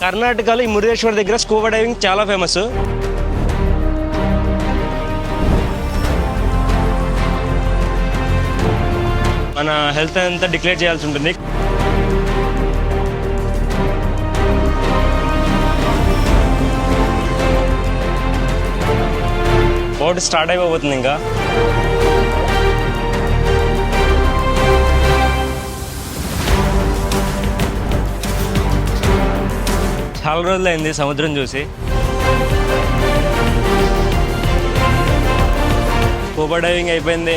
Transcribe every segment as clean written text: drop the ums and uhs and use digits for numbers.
కర్ణాటకలో ఈ మురుదేశ్వర్ దగ్గర స్కూబా డైవింగ్ చాలా ఫేమస్. మన హెల్త్ అంతా డిక్లేర్ చేయాల్సి ఉంటుంది. బోట్ స్టార్ట్ అయిపోతుంది. ఇంకా చాలా రోజులైంది సముద్రం చూసి. స్కూబా డైవింగ్ అయిపోయింది.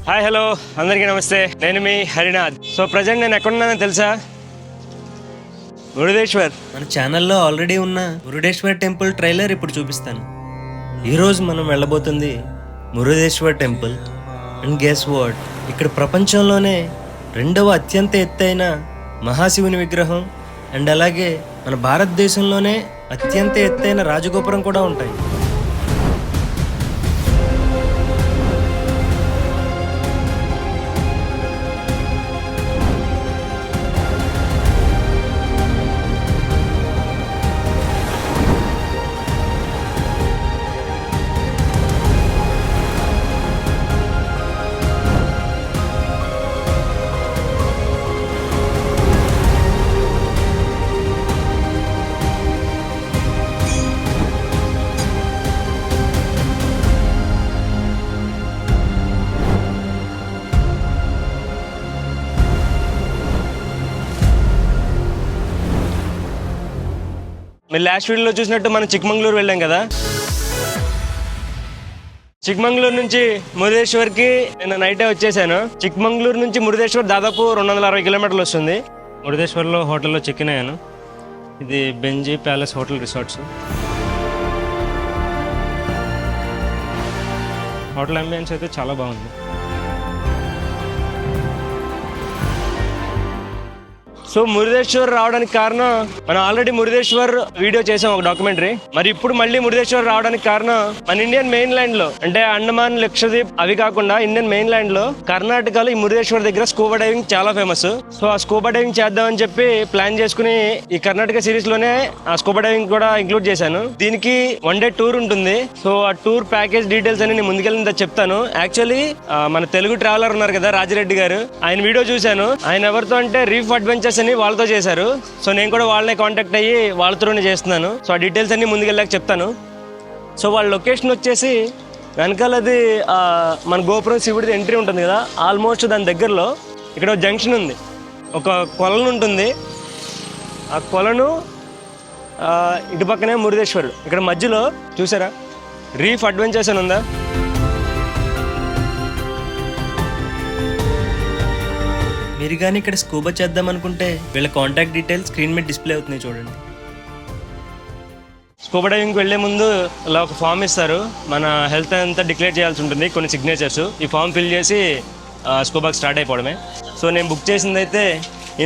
హాయ్ హలో అందరికీ నమస్తే, నేను మీ హరినాథ్. సో ప్రజెంట్ నేను ఎక్కడున్నానో తెలుసా? మురుదేశ్వర్. మన ఛానల్లో ఆల్రెడీ ఉన్న మురుడేశ్వర్ టెంపుల్ ట్రైలర్ ఇప్పుడు చూపిస్తాను. ఈరోజు మనం వెళ్ళబోతుంది Murudeshwar temple. And guess what, ఇక్కడ ప్రపంచంలోనే 2వ అత్యంత ఎత్తైన మహాశివుని విగ్రహం అండ్ అలాగే మన భారతదేశంలోనే అత్యంత ఎత్తైన రాజగోపురం కూడా ఉంటాయి. మీరు లాస్ట్ వీడియోలో చూసినట్టు మనం చిక్మంగళూరు వెళ్ళాం కదా. చిక్మంగళూరు నుంచి మురుదేశ్వర్కి నేను నైటే వచ్చేసాను. చిక్మంగళూరు నుంచి మురుదేశ్వర్ దాదాపు 260 కిలోమీటర్లు వస్తుంది. మురుదేశ్వర్లో హోటల్లో చెక్ ఇన్ అయ్యాను. ఇది Benji palace hotel resorts. Hotel ambience అయితే చాలా బాగుంది. సో మురుదేశ్వర్ రావడానికి కారణం, మనం ఆల్రెడీ మురుదేశ్వర్ వీడియో చేసాం ఒక డాక్యుమెంటరీ. మరి ఇప్పుడు మళ్ళీ మురుదేశ్వర్ రావడానికి కారణం, మన ఇండియన్ మెయిన్ ల్యాండ్ లో అంటే అండమాన్, లక్షద్వీప్ అవి కాకుండా ఇండియన్ మెయిన్ ల్యాండ్ లో కర్ణాటకలో ఈ మురుదేశ్వర్ దగ్గర స్కూబా డైవింగ్ చాలా ఫేమస్. సో ఆ స్కూబా డైవింగ్ చేద్దామని చెప్పి ప్లాన్ చేసుకుని ఈ కర్ణాటక సిరీస్ లోనే ఆ స్కూబా డైవింగ్ కూడా ఇంక్లూడ్ చేశాను. దీనికి 1 డే టూర్ ఉంటుంది. సో ఆ టూర్ ప్యాకేజ్ డీటెయిల్స్ అని నేను ముందుకెళ్ళిన చెప్తాను. యాక్చువల్లీ మన తెలుగు ట్రావెలర్ ఉన్నారు కదా రాజిరెడ్డి గారు, ఆయన వీడియో చూశాను. ఆయన ఎవరితో అంటే రీఫ్ అడ్వెంచర్స్ అని వాళ్ళతో చేశారు. సో నేను కూడా వాళ్ళనే కాంటాక్ట్ అయ్యి వాళ్ళతోనే చేస్తున్నాను. సో ఆ డీటెయిల్స్ అన్ని ముందుకెళ్ళాక చెప్తాను. సో వాళ్ళ లొకేషన్ వచ్చేసి వెనకాలది మన గోపురం శివుడిది ఎంట్రీ ఉంటుంది కదా, ఆల్మోస్ట్ దాని దగ్గరలో ఇక్కడ ఒక జంక్షన్ ఉంది. ఒక కొలను ఉంటుంది. ఆ కొలను ఇటు పక్కనే మురుదేశ్వరుడు. ఇక్కడ మధ్యలో చూసారా రీఫ్ అడ్వెంచర్స్ అని ఉందా. మీరు కానీ ఇక్కడ స్కూబా చేద్దాం అనుకుంటే వీళ్ళ కాంటాక్ట్ డీటెయిల్స్ స్క్రీన్ మీద డిస్ప్లే అవుతున్నాయి చూడండి. స్కూబా డైవింగ్కి వెళ్లే ముందు ఇలా ఒక ఫామ్ ఇస్తారు. మన హెల్త్ అంతా డిక్లేర్ చేయాల్సి ఉంటుంది, కొన్ని సిగ్నేచర్స్. ఈ ఫామ్ ఫిల్ చేసి స్కూబాకి స్టార్ట్ అయిపోవడమే. సో నేను బుక్ చేసింది అయితే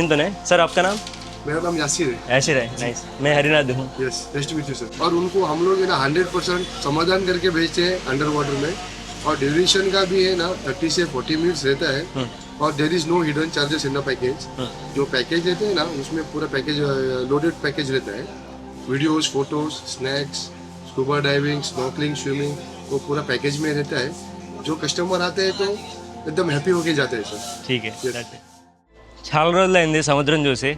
ఇంతనే. సార్ आपका नाम? मेरा नाम यासिर है. यासिर है, नाइस. मैं हरिनाथ हूँ. Yes, nice to meet you sir. और उनको हम लोग है ना 100% समाधान करके भेजते हैं अंडर वाटर में. और ड्यूरेशन का भी है ना 30 से 40 मिनट्स रहता है. और there is no hidden charges in the package. जो पैकेज रहते हैं ना उसमें पूरा पैकेज लोडेड पैकेज रहता है. Videos, photos, snacks, scuba diving, snorkelling, swimming, वो पूरा पैकेज में रहता है. जो कस्टमर आते हैं तो एकदम हैप्पी होके जाते हैं सर. ठीक है. చాలా రోజులైంది సముద్రం చూసి.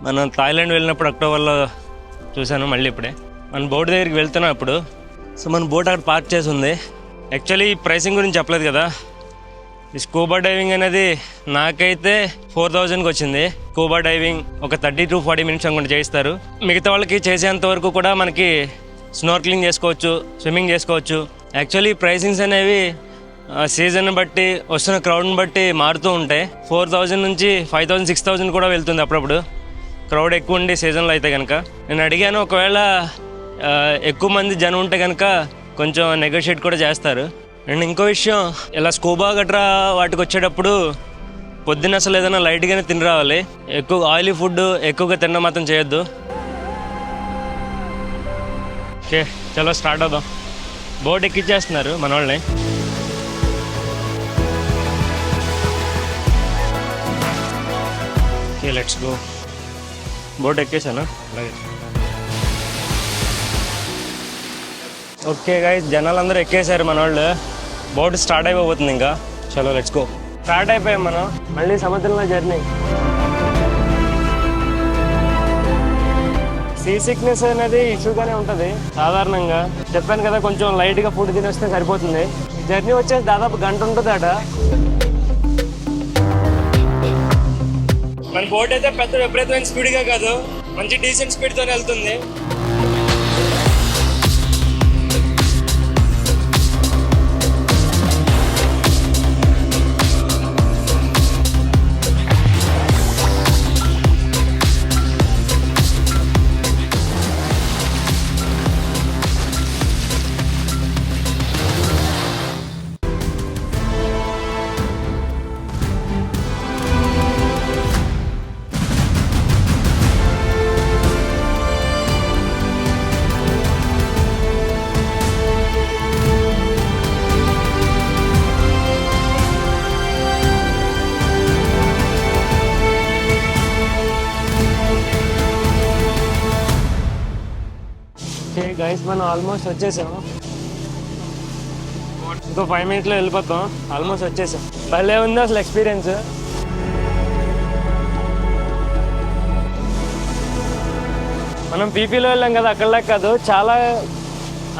మనం థాయిలాండ్ వెళ్ళినప్పుడు అక్టోబర్లో చూశాను, మళ్ళీ ఇప్పుడే మన బోట్ దగ్గరికి వెళ్తున్నాం అప్పుడు. సో మన బోట్ అక్కడ పార్క్ చేసి ఉంది. యాక్చువల్లీ ప్రైసింగ్ గురించి చెప్పలేదు కదా. ఈ స్కూబా డైవింగ్ అనేది నాకైతే 4000కి వచ్చింది. స్కూబా డైవింగ్ ఒక 30 to 40 మినిట్స్ అనుకుంటే చేయిస్తారు. మిగతా వాళ్ళకి చేసేంత వరకు కూడా మనకి స్నోర్క్లింగ్ చేసుకోవచ్చు, స్విమ్మింగ్ చేసుకోవచ్చు. యాక్చువల్లీ ప్రైసింగ్స్ అనేవి సీజన్ బట్టి, వస్తున్న క్రౌడ్ని బట్టి మారుతూ ఉంటాయి. 4000 నుంచి 5000, 6000 కూడా వెళ్తుంది అప్పుడప్పుడు, క్రౌడ్ ఎక్కువ ఉండి సీజన్లో అయితే కనుక. నేను అడిగాను, ఒకవేళ ఎక్కువ మంది జనం ఉంటే కనుక కొంచెం నెగోషియేట్ కూడా చేస్తారు. అండ్ ఇంకో విషయం, ఇలా స్కూబా గట్రా వాటికి వచ్చేటప్పుడు పొద్దున్న అసలు ఏదైనా లైట్గానే తిని రావాలి. ఎక్కువ ఆయిలీ ఫుడ్ ఎక్కువగా తినడం మాత్రం చేయొద్దు. ఓకే, చలో స్టార్ట్ అవుదాం. బోట్ ఎక్కిచ్చేస్తున్నారు మన వాళ్ళని. Okay let's go. బోట్ ఎక్కేసానా? అలాగే. ఓకే గైస్, జనాలందరూ ఎక్కేసారు మన వాళ్ళు. బోట్ స్టార్ట్ అయిపోతుంది ఇంకా. చలో లెట్స్ గో. స్టార్ట్ అయిపోయాం మనం మళ్ళీ సముద్రంలో జర్నీ. సీ సిక్నెస్ అనేది ఇష్యూగానే ఉంటుంది సాధారణంగా. చెప్పాను కదా, కొంచెం లైట్గా ఫుడ్ తినేస్తే సరిపోతుంది. జర్నీ వచ్చేసి దాదాపు గంట ఉంటుంది అట. మన బోట్ అయితే పెద్ద విపరీతమైన స్పీడ్గా కాదు, మంచి డీసెంట్ స్పీడ్తో వెళ్తుంది. ఓకే గైస్, మనం ఆల్మోస్ట్ వచ్చేసాము. ఇంకో 5 minutesలో వెళ్ళిపోతాం. ఆల్మోస్ట్ వచ్చేసాం. భలే ఉంది అసలు ఎక్స్పీరియన్స్. మనం పీపీలో వెళ్ళాం కదా, అక్కడలా కాదు, చాలా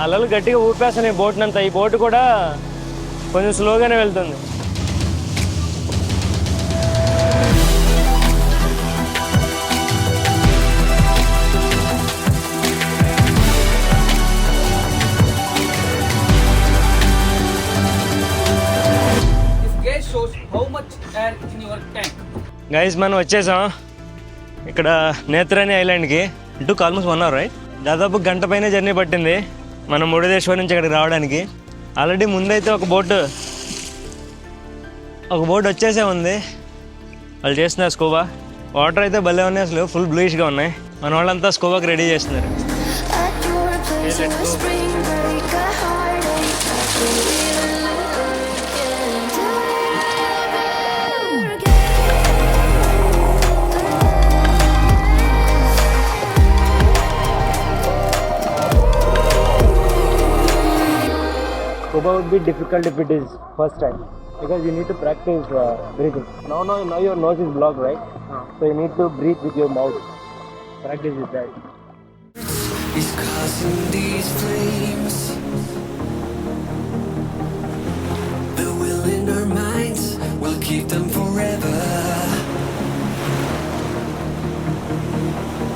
అలలు గట్టిగా ఊపేస్తున్నాయి బోట్ని అంతా. ఈ బోట్ కూడా కొంచెం స్లోగానే వెళ్తుంది. గైస్, మనం వచ్చేసాం ఇక్కడ నేత్రాని ఐలాండ్కి. ఇటు ఆల్మోస్ట్ 1 hour రైట్. దాదాపు గంట పైన జర్నీ పట్టింది మనం మురుడేశ్వర్ నుంచి ఇక్కడికి రావడానికి. ఆల్రెడీ ముందైతే ఒక బోట్ వచ్చేసే ఉంది. వాళ్ళు చేస్తున్నారు స్కూబా. వాటర్ అయితే భలే ఉన్నాయి అసలు, ఫుల్ బ్లూయిష్గా ఉన్నాయి. మన వాళ్ళంతా స్కూబాకి రెడీ చేస్తున్నారు. Scuba would be difficult if it is first time because you need to practice breathing. Now your nose is blocked, right? So you need to breathe with your mouth. Practice with that. Is causing these flames. The will in our minds will keep them forever.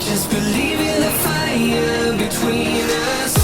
Just believe in the fire between us.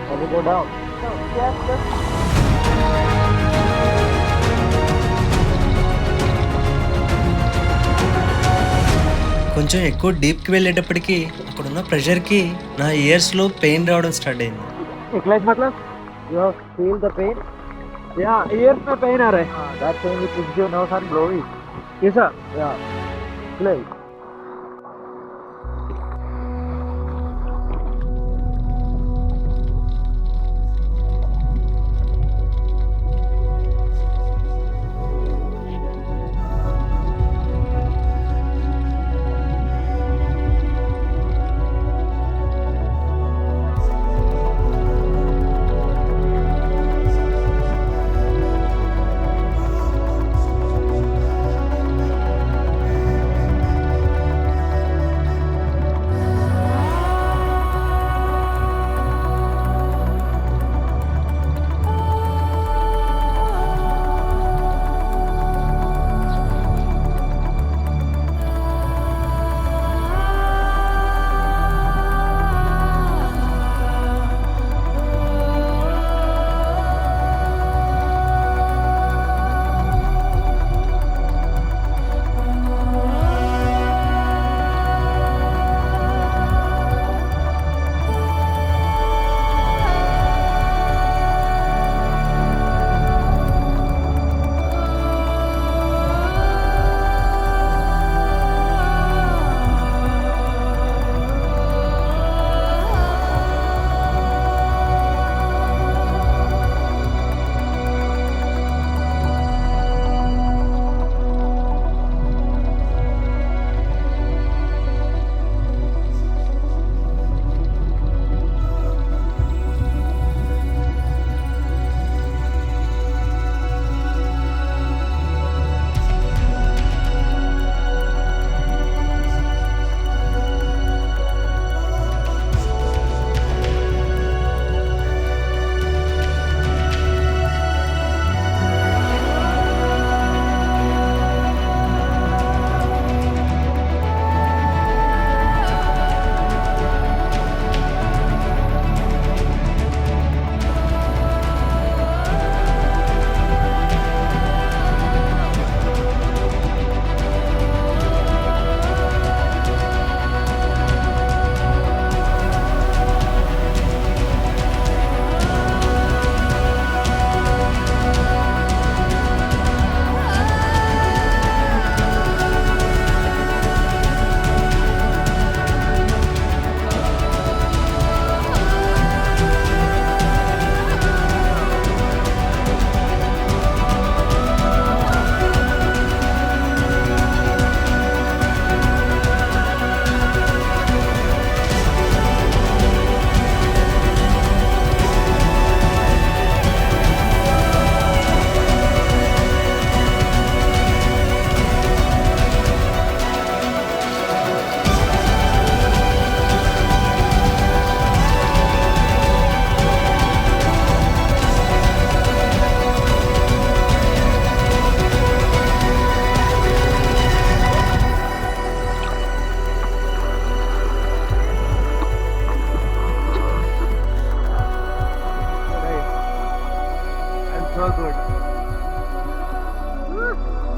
Can you go down? కొంచెం ఎక్కువ డీప్కి వెళ్ళేటప్పటికి అక్కడున్న ప్రెషర్కి నా ఇయర్స్లో pain రావడం start అయింది. Like मतलब you feel the pain? Yeah, ears में pain आ रहा है. That pain which is your nose and blowing. Yes sir. Yeah. Play.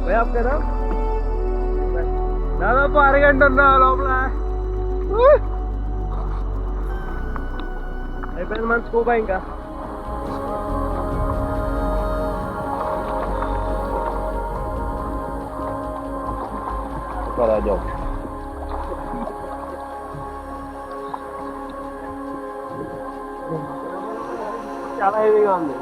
Good కదా దాదాపు అరగంట ఉన్నా లోపల. అయిపోయింది మన స్కూబా ఇంకా. చాలా హెవీగా ఉంది.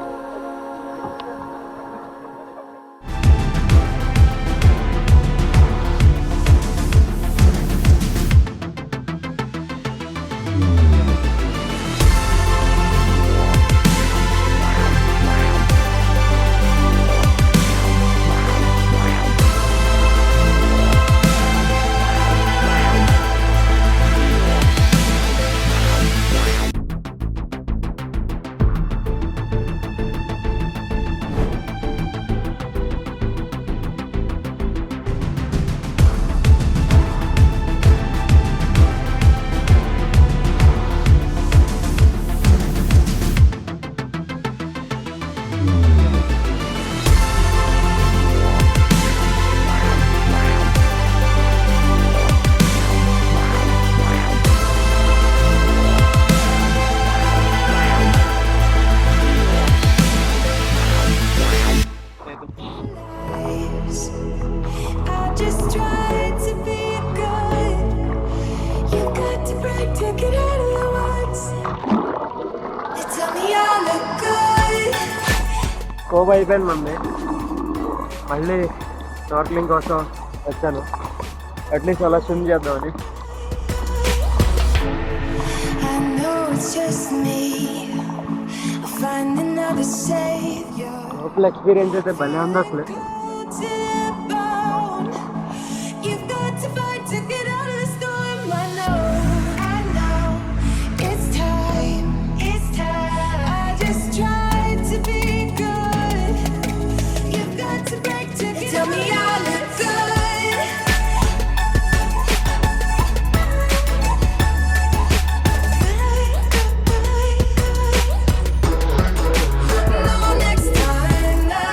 I just tried to be good. You got to break, take it out of the woods. You tell me I look good. Scope అయిపోయింది మంది. మళ్ళీ స్నార్క్లింగ్ కోసం వచ్చాను. అట్లీస్ట్ అలా స్విమ్ చేద్దామని. I know it's just me. I'll find another savior. లోపల experience అయితే భలే ఉంది అసలు. To the bone. You've got to fight to get out of the storm. I know. It's time. I just tried to be good. You've got to break to get tell me I look good. No, next time, no.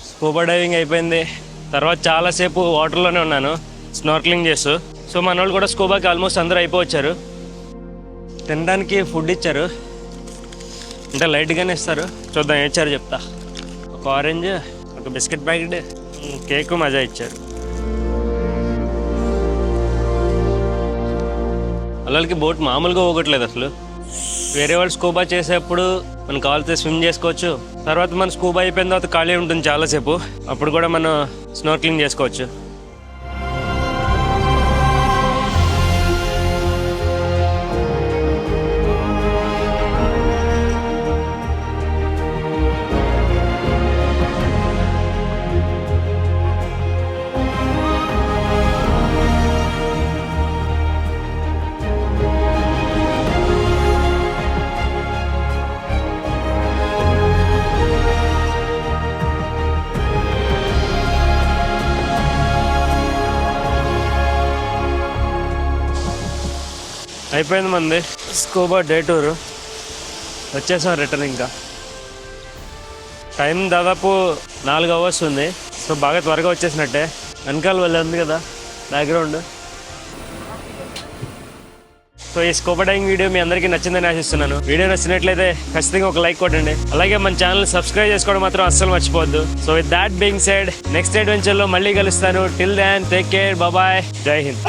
Scuba diving అయిపోయింది. తర్వాత చాలాసేపు వాటర్లోనే ఉన్నాను snorkelling చేస్తూ. So మన వాళ్ళు కూడా స్కూబాకి almost అందరూ అయిపోవచ్చారు. తినడానికి ఫుడ్ ఇచ్చారు, అంటే లైట్గానే ఇస్తారు. చూద్దాం ఏం ఇచ్చారు చెప్తా. ఒక ఆరెంజ్, ఒక బిస్కెట్ ప్యాకెట్, కేక్, మజా ఇచ్చారు. వాళ్ళకి బోట్ మామూలుగా పోగట్లేదు అసలు. వేరే వాళ్ళు స్కూబా చేసేప్పుడు మనం కావాల్సి స్విమ్ చేసుకోవచ్చు. తర్వాత మన స్కూబా అయిపోయిన తర్వాత ఖాళీ ఉంటుంది చాలాసేపు, అప్పుడు కూడా మనం స్నార్క్లింగ్ చేసుకోవచ్చు. అయిపోయింది మంది స్కూబా డే టూర్. వచ్చేసాం రిటర్న్. ఇంకా టైం దాదాపు 4 అవర్స్ ఉంది. సో బాగా త్వరగా వచ్చేసినట్టే. వెనకాల వెళ్ళి ఉంది కదా బ్యాక్గ్రౌండ్. సో ఈ స్కూబా డైవింగ్ వీడియో మీ అందరికీ నచ్చిందని ఆశిస్తున్నాను. వీడియో నచ్చినట్లయితే ఖచ్చితంగా ఒక లైక్ కొట్టండి. అలాగే మన ఛానల్ సబ్స్క్రైబ్ చేసుకోవడం మాత్రం అస్సలు మర్చిపోవద్దు. So with that being said, next అడ్వెంచర్లో మళ్ళీ కలుస్తాను. Till then take care, bye, జై హింద్.